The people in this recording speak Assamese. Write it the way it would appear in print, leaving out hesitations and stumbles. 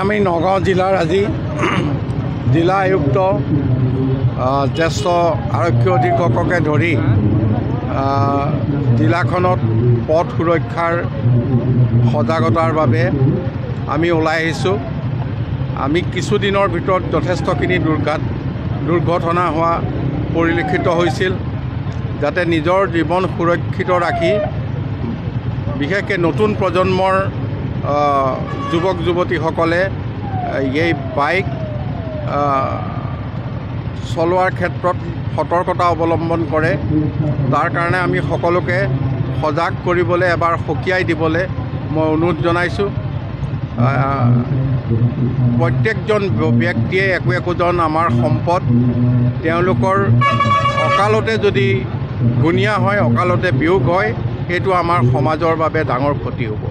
আমি নগাঁও জিলাৰ আজি জিলা আয়ুক্ত জ্যেষ্ঠ আৰক্ষী অধীক্ষককে ধৰি জিলাখনত পথ সুৰক্ষাৰ সজাগতাৰ বাবে আমি ওলাই আহিছোঁ। আমি কিছুদিনৰ ভিতৰত যথেষ্টখিনি দুৰ্ঘটনা হোৱা পৰিলক্ষিত হৈছিল। যাতে নিজৰ জীৱন সুৰক্ষিত ৰাখি বিশেষকৈ নতুন প্ৰজন্মৰ যুৱক যুৱতীসকলে এই বাইক চলোৱাৰ ক্ষেত্ৰত সতৰ্কতা অৱলম্বন কৰে। তাৰ কাৰণে আমি সকলোকে সজাগ কৰিবলৈ এবাৰ সকীয়াই দিবলৈ মই অনুৰোধ জনাইছোঁ। প্ৰত্যেকজন ব্যক্তিয়ে একোজন আমাৰ সম্পদ। তেওঁলোকৰ অকালতে যদি ঘূণীয়া হয়, অকালতে বিয়োগ হয়, সেইটো আমাৰ সমাজৰ বাবে ডাঙৰ ক্ষতি হ'ব।